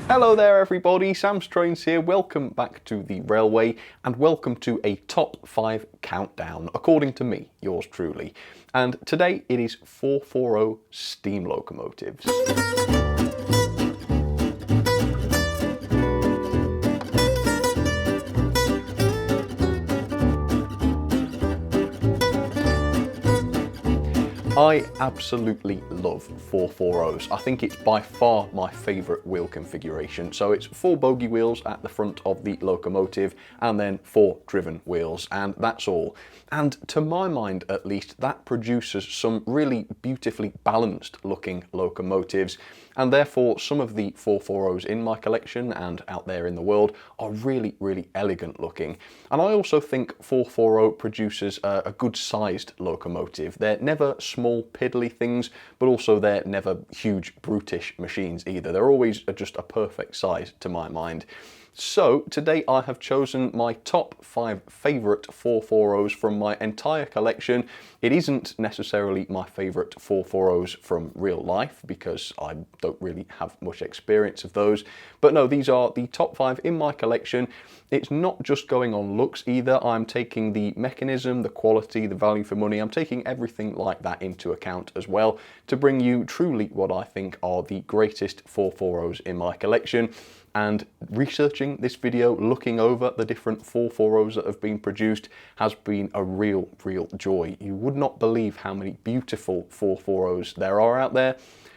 Hello there everybody, Sam'sTrains here, welcome back to the railway and welcome to a top 5 countdown, according to me, yours truly. And today it is 440 steam locomotives. I absolutely love 440s. I think it's by far my favourite wheel configuration. So it's 4 bogie wheels at the front of the locomotive and then 4 driven wheels, and that's all. And to my mind at least, that produces some really beautifully balanced looking locomotives, and therefore some of the 440s in my collection and out there in the world are really, really elegant looking. And I also think 440 produces a good sized locomotive. They're never small piddly things, but also they're never huge brutish machines either. They're always just a perfect size to my mind. So today I have chosen my top 5 favourite 440s from my entire collection. It isn't necessarily my favourite 440s from real life because I don't really have much experience of those. But no, these are the top 5 in my collection. It's not just going on looks either. I'm taking the mechanism, the quality, the value for money. I'm taking everything like that into account as well to bring you truly what I think are the greatest 440s in my collection. And researching this video, looking over the different 440s that have been produced has been a real joy. You would not believe how many beautiful 440s there are out there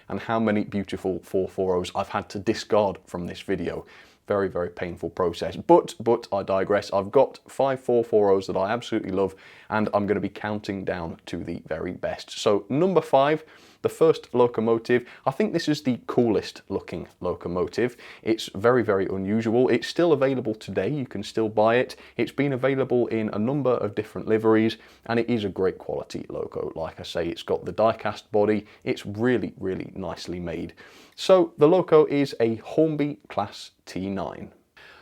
and how many beautiful 440s I've had to discard from this video. Very painful process, but I digress. I've got 5 440s that I absolutely love, and I'm going to be counting down to the very best. So number 5, the first locomotive. I think this is the coolest looking locomotive. It's very unusual. It's still available today. You can still buy it. It's been available in a number of different liveries, and it is a great quality loco. Like I say, it's got the die-cast body. It's really nicely made. So the loco is a Hornby Class T9.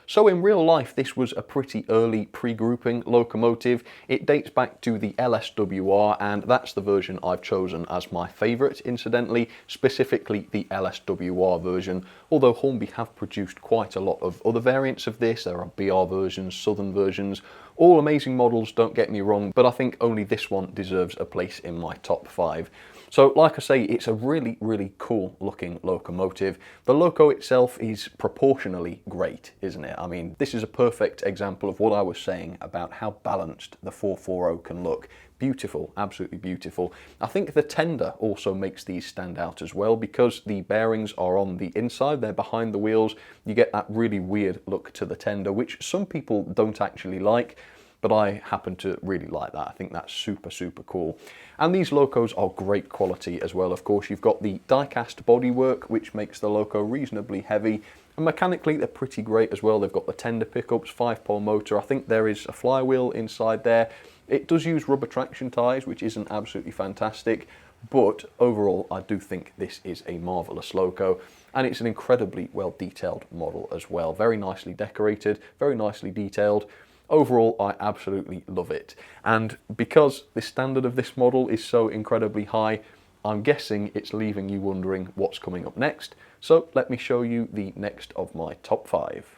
So in real life, this was a pretty early pre-grouping locomotive. It dates back to the LSWR, and that's the version I've chosen as my favourite, incidentally, specifically the LSWR version, although Hornby have produced quite a lot of other variants of this. There are BR versions, Southern versions, all amazing models, don't get me wrong, but I think only this one deserves a place in my top 5. So like I say, it's a really cool looking locomotive. The loco itself is proportionally great, isn't it? I mean, this is a perfect example of what I was saying about how balanced the 440 can look. Beautiful, absolutely beautiful. I think the tender also makes these stand out as well because the bearings are on the inside, they're behind the wheels. You get that really weird look to the tender, which some people don't actually like, but I happen to really like that. I think that's super cool. And these locos are great quality as well. Of course, you've got the die-cast bodywork, which makes the loco reasonably heavy. And mechanically, they're pretty great as well. They've got the tender pickups, 5-pole motor. I think there is a flywheel inside there. It does use rubber traction tyres, which isn't absolutely fantastic. But overall, I do think this is a marvellous loco. And it's an incredibly well-detailed model as well. Very nicely decorated, very nicely detailed. Overall, I absolutely love it. And because the standard of this model is so incredibly high, I'm guessing it's leaving you wondering what's coming up next. So let me show you the next of my top 5.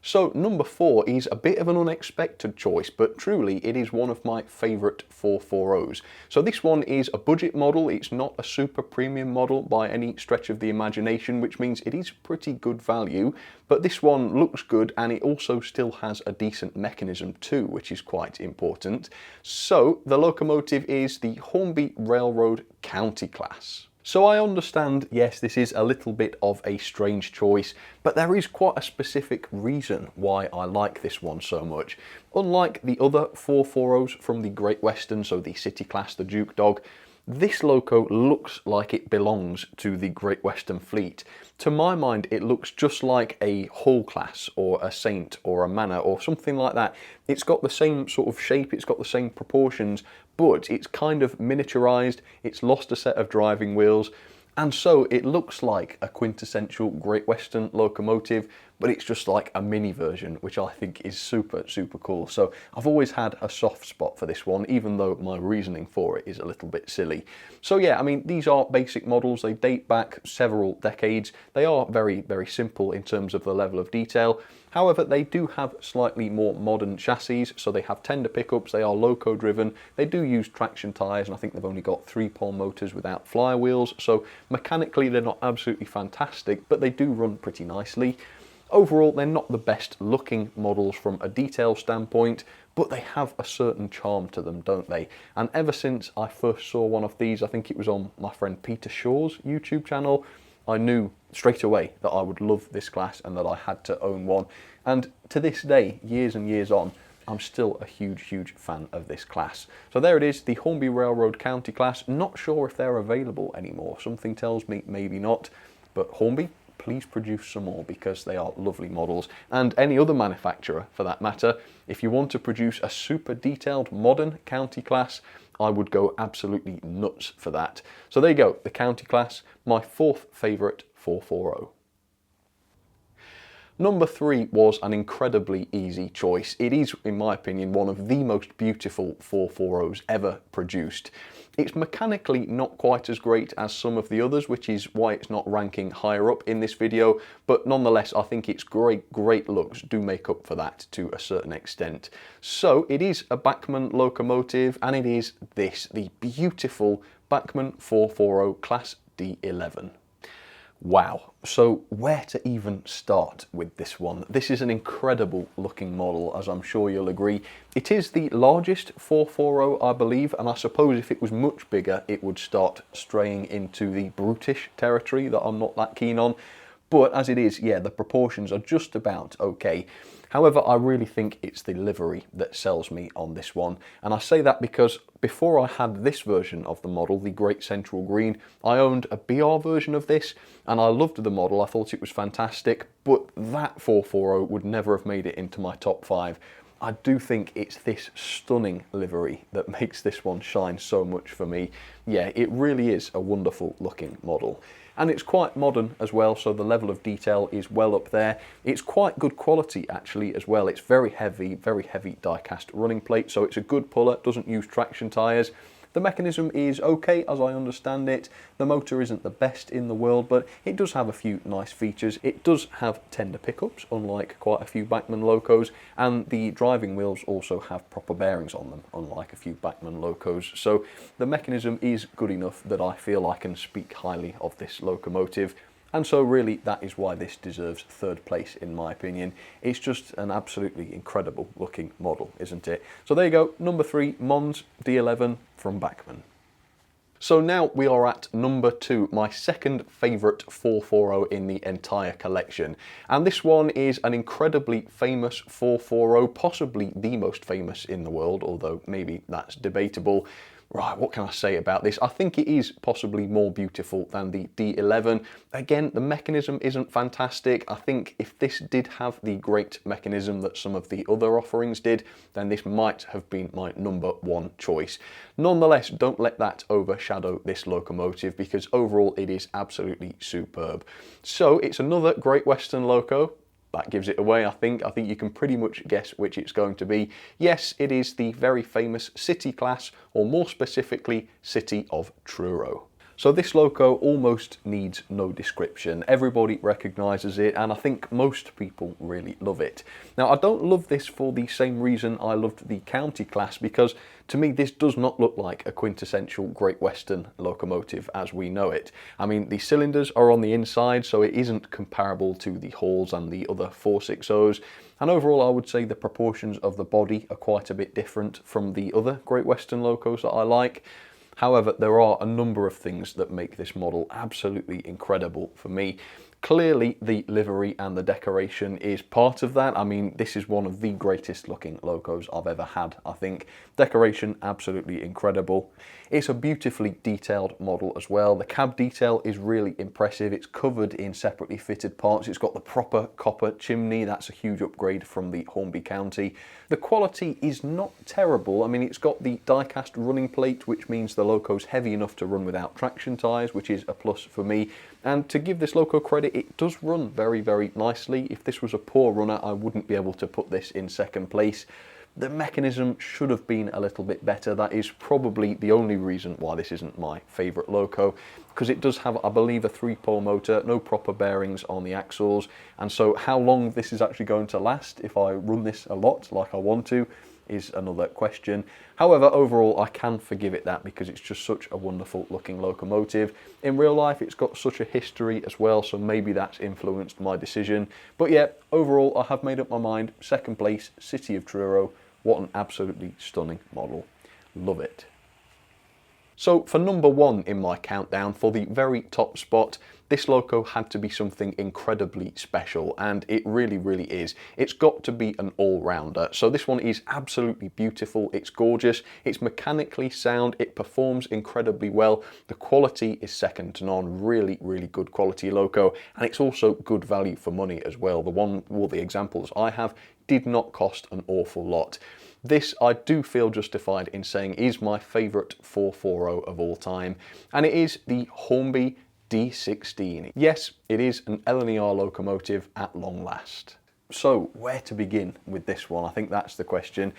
So number 4 is a bit of an unexpected choice, but truly it is one of my favourite 440s. So this one is a budget model. It's not a super premium model by any stretch of the imagination, which means it is pretty good value, but this one looks good and it also still has a decent mechanism too, which is quite important. So the locomotive is the Hornby Railroad County Class. So I understand, yes, this is a little bit of a strange choice, but there is quite a specific reason why I like this one so much. Unlike the other 440s from the Great Western, so the City Class, the Duke Dog, this loco looks like it belongs to the Great Western Fleet. To my mind, it looks just like a Hull class or a Saint or a Manor or something like that. It's got the same sort of shape, it's got the same proportions, but it's kind of miniaturized, it's lost a set of driving wheels, And so it looks like a quintessential Great Western locomotive, but it's just like a mini version, which I think is super, super cool. So I've always had a soft spot for this one, even though my reasoning for it is a little bit silly. So yeah, I mean, these are basic models. They date back several decades. They are very, very simple in terms of the level of detail. However, they do have slightly more modern chassis, so they have tender pickups, they are loco driven, they do use traction tyres, and I think they've only got 3-pole motors without flywheels, so mechanically they're not absolutely fantastic, but they do run pretty nicely. Overall, they're not the best looking models from a detail standpoint, but they have a certain charm to them, don't they? And ever since I first saw one of these, I think it was on my friend Peter Shaw's YouTube channel, I knew straight away that I would love this class and that I had to own one. And to this day, years and years on, I'm still a huge, huge fan of this class. So there it is, the Hornby Railroad County class. Not sure if they're available anymore. Something tells me maybe not, but Hornby, please produce some more because they are lovely models. And any other manufacturer for that matter, if you want to produce a super detailed modern county class, I would go absolutely nuts for that. So there you go, the county class, my fourth favourite 440. Number 3 was an incredibly easy choice. It is, in my opinion, one of the most beautiful 440s ever produced. It's mechanically not quite as great as some of the others, which is why it's not ranking higher up in this video, but nonetheless, I think its great looks do make up for that to a certain extent. So it is a Bachmann locomotive, and it is this, the beautiful Bachmann 440 Class D11. Wow, so where to even start with this one? This is an incredible looking model, as I'm sure you'll agree. It is the largest 440, I believe, and I suppose if it was much bigger, it would start straying into the brutish territory that I'm not that keen on. But as it is, yeah, the proportions are just about okay. However, I really think it's the livery that sells me on this one. And I say that because before I had this version of the model, the Great Central Green, I owned a BR version of this and I loved the model. I thought it was fantastic, but that 440 would never have made it into my top 5. I do think it's this stunning livery that makes this one shine so much for me. Yeah, it really is a wonderful looking model. And it's quite modern as well, so the level of detail is well up there. It's quite good quality actually as well. It's very heavy die-cast running plate, so it's a good puller, doesn't use traction tyres. The mechanism is okay as I understand it. The motor isn't the best in the world, but it does have a few nice features. It does have tender pickups, unlike quite a few Bachmann locos, and the driving wheels also have proper bearings on them, unlike a few Bachmann locos. So the mechanism is good enough that I feel I can speak highly of this locomotive. And so really that is why this deserves third place in my opinion. It's just an absolutely incredible looking model, isn't it? So there you go, number 3, Mons D11 from Bachmann. So now we are at number 2, my second favourite 440 in the entire collection. And this one is an incredibly famous 440, possibly the most famous in the world, although maybe that's debatable. Right, what can I say about this? I think it is possibly more beautiful than the D11. Again, the mechanism isn't fantastic. I think if this did have the great mechanism that some of the other offerings did, then this might have been my number 1 choice. Nonetheless, don't let that overshadow this locomotive because overall it is absolutely superb. So it's another Great Western loco. That gives it away, I think. I think you can pretty much guess which it's going to be. Yes, it is the very famous City class, or more specifically, City of Truro. So this loco almost needs no description. Everybody recognises it, and I think most people really love it. Now, I don't love this for the same reason I loved the county class, because to me this does not look like a quintessential Great Western locomotive as we know it. I mean, the cylinders are on the inside, so it isn't comparable to the Halls and the other 460s. And overall, I would say the proportions of the body are quite a bit different from the other Great Western locos that I like. However, there are a number of things that make this model absolutely incredible for me. Clearly, the livery and the decoration is part of that. I mean, this is one of the greatest looking locos I've ever had, I think. Decoration, absolutely incredible. It's a beautifully detailed model as well. The cab detail is really impressive. It's covered in separately fitted parts. It's got the proper copper chimney. That's a huge upgrade from the Hornby County. The quality is not terrible. I mean, it's got the die-cast running plate, which means the loco's heavy enough to run without traction tyres, which is a plus for me. And to give this loco credit, it does run very, very nicely. If this was a poor runner, I wouldn't be able to put this in second place. The mechanism should have been a little bit better. That is probably the only reason why this isn't my favourite loco, because it does have, I believe, a 3-pole motor, no proper bearings on the axles, and so how long this is actually going to last if I run this a lot like I want to is another question. However, overall I can forgive it that, because it's just such a wonderful looking locomotive. In real life it's got such a history as well, so maybe that's influenced my decision. But yeah, overall I have made up my mind. Second place, City of Truro. What an absolutely stunning model. Love it. So for number 1 in my countdown, for the very top spot, this loco had to be something incredibly special, and it really, really is. It's got to be an all-rounder. So this one is absolutely beautiful, it's gorgeous, it's mechanically sound, it performs incredibly well, the quality is second to none, really, really good quality loco, and it's also good value for money as well. The examples I have did not cost an awful lot. This, I do feel justified in saying, is my favourite 440 of all time, and it is the Hornby D16. Yes, it is an LNER locomotive at long last. So, where to begin with this one? I think that's the question.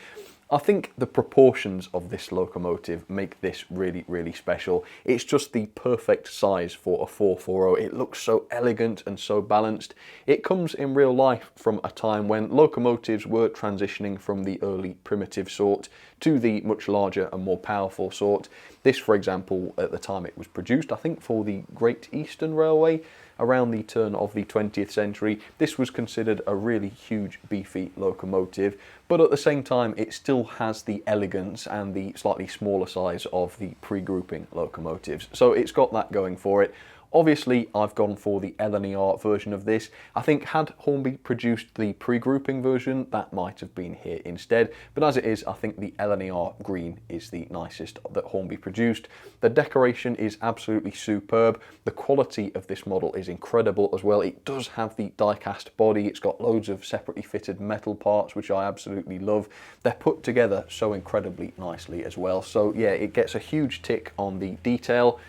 I think the proportions of this locomotive make this really, really special. It's just the perfect size for a 440. It looks so elegant and so balanced. It comes in real life from a time when locomotives were transitioning from the early primitive sort to the much larger and more powerful sort. This, for example, at the time it was produced, I think for the Great Eastern Railway, around the turn of the 20th century, this was considered a really huge, beefy locomotive, but at the same time it still has the elegance and the slightly smaller size of the pre-grouping locomotives. So it's got that going for it. Obviously, I've gone for the LNER version of this. I think had Hornby produced the pre-grouping version, that might have been here instead. But as it is, I think the LNER green is the nicest that Hornby produced. The decoration is absolutely superb. The quality of this model is incredible as well. It does have the die-cast body. It's got loads of separately fitted metal parts, which I absolutely love. They're put together so incredibly nicely as well. So yeah, it gets a huge tick on the detail.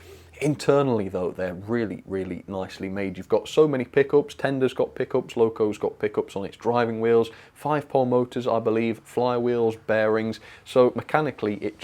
Internally though, they're really, really nicely made. You've got so many pickups. Tender's got pickups, Loco's got pickups on its driving wheels, 5-pole motors I believe, flywheels, bearings. So mechanically it's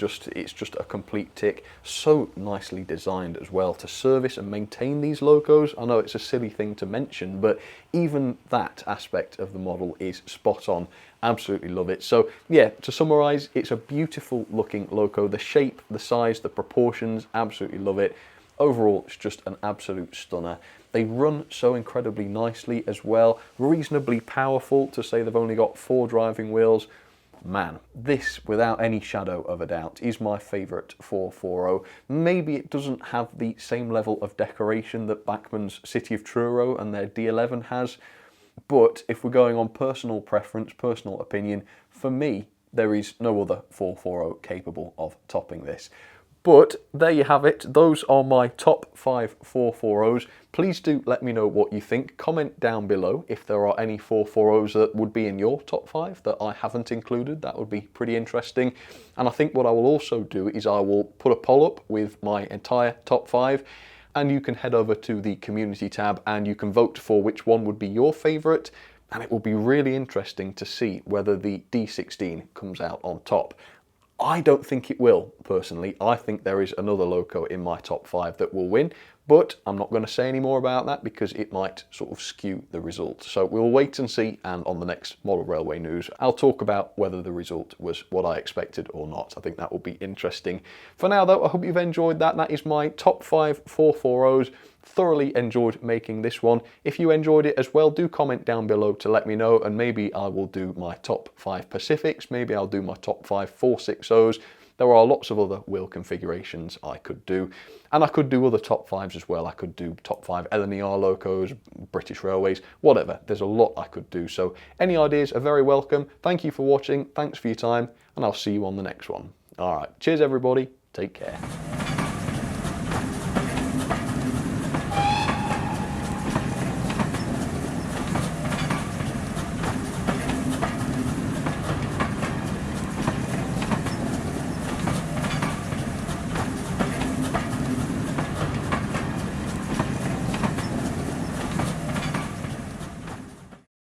just a complete tick. So nicely designed as well to service and maintain these locos. I know it's a silly thing to mention, but even that aspect of the model is spot on. Absolutely love it. So yeah, to summarise, it's a beautiful looking loco. The shape, the size, the proportions, absolutely love it. Overall, it's just an absolute stunner. They run so incredibly nicely as well, reasonably powerful to say they've only got 4 driving wheels. Man, this, without any shadow of a doubt, is my favourite 440. Maybe it doesn't have the same level of decoration that Bachmann's City of Truro and their D11 has, but if we're going on personal preference, personal opinion, for me, there is no other 440 capable of topping this. But there you have it. Those are my top 5 440s. Please do let me know what you think. Comment down below if there are any 440s that would be in your top 5 that I haven't included. That would be pretty interesting. And I think what I will also do is I will put a poll up with my entire top 5, and you can head over to the community tab and you can vote for which one would be your favourite. And it will be really interesting to see whether the D16 comes out on top. I don't think it will, personally. I think there is another loco in my top 5 that will win, but I'm not going to say any more about that because it might sort of skew the result. So we'll wait and see, and on the next Model Railway News, I'll talk about whether the result was what I expected or not. I think that will be interesting. For now though, I hope you've enjoyed that. That is my top 5 440s. Thoroughly enjoyed making this one. If you enjoyed it as well, do comment down below to let me know, and maybe I will do my top 5 Pacifics, maybe I'll do my top 5 460s. there are lots of other wheel configurations I could do, and I could do other top 5s as well. I could do top 5 LNER locos, British Railways, whatever. There's a lot I could do, so any ideas are very welcome. Thank you for watching, thanks for your time, and I'll see you on the next one. All right, cheers everybody, take care.